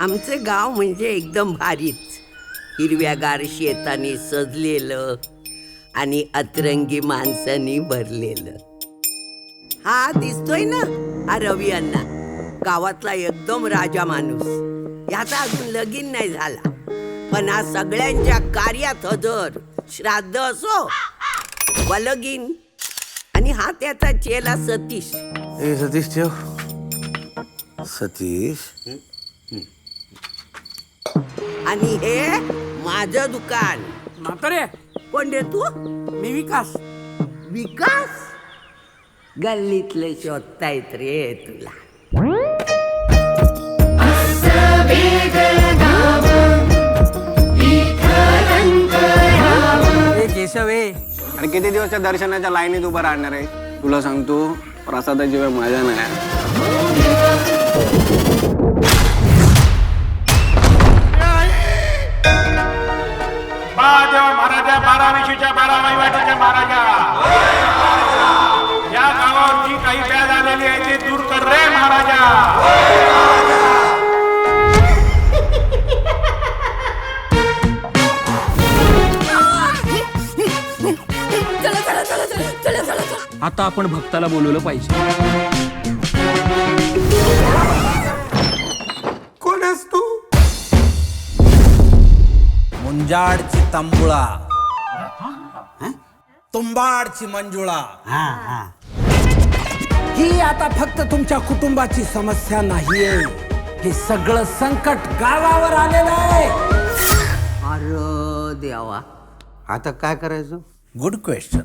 आमचे गाव म्हणजे एकदम भारीच. हिरव्यागार शेताने सजलेलं आणि अतरंगी माणसांनी भरलेलं. हा दिसतोय ना, हा रवी अण्णा, गावातला एकदम राजा माणूस. याचा अजून लगीन नाही झाला, पण हा सगळ्यांच्या कार्यात हजर. श्राद्ध असो वा लगीन. आणि हा त्याचा चेला सतीश. ए सतीश ठेव. सतीश आणि हे माझं दुकान. म्हातारे, कोण रे तू? मी विकास. विकास? गल्लीतले शोधतायत रे तुला. ए केशव ए, अरे किती दिवसच्या दर्शनाच्या लाईनीत उभं राहणार आहे? तुला सांगतो, प्रसादाशिवाय मजा नाही. महाराजा 12 वहिवाटीच्या महाराजा, या गावावरची काही व्याज आलेली आहे ते दूर कर रे महाराजा. आता आपण भक्ताला बोलवलं पाहिजे. कोण आहेस तू? मुंजाडची तंबुळा, तुंबाडची मंजुळा. ही आता फक्त तुमच्या कुटुंबाची समस्या नाहीये, हे सगळं संकट गावावर आलेलं आहे. अरे देवा, आता काय करायचं? Good question,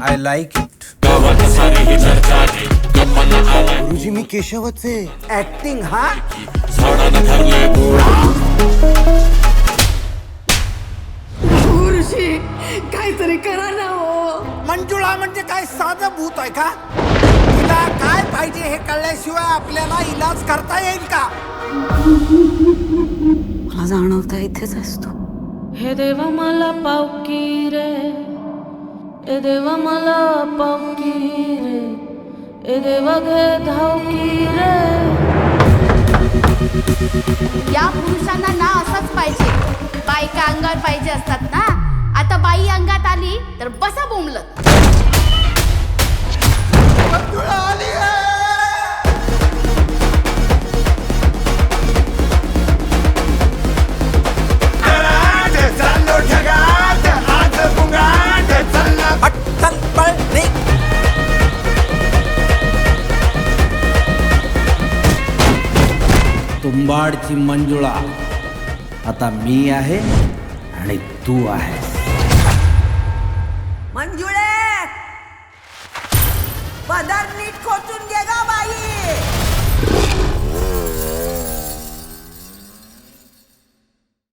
I like it. गुरुजी मी केशवच आहे. ऍक्टिंग हा गुरुजी काहीतरी करा ना हो. मंजुळा म्हणजे काय साधं भूत आहे का? तिला काय पाहिजे हे कळल्याशिवाय आपल्याला इलाज करता येईल का? मला जाणवता इथेच असतो. हे देवा मला पावकी रे, ए देवा मला पावकी रे, ए देवा घे धावकी रे. या पुरुषांना ना असंच पाहिजे. बायका अंगावर पाहिजे असतात ना. आता बाई अंगात आली तर बसा बोंबलत. पटकन पळ निघ. तुंबाडची मंजुळा, आता मी आहे आणि तू आहेस. मंजुळे, पदर नीट खोचून घे गा बाई.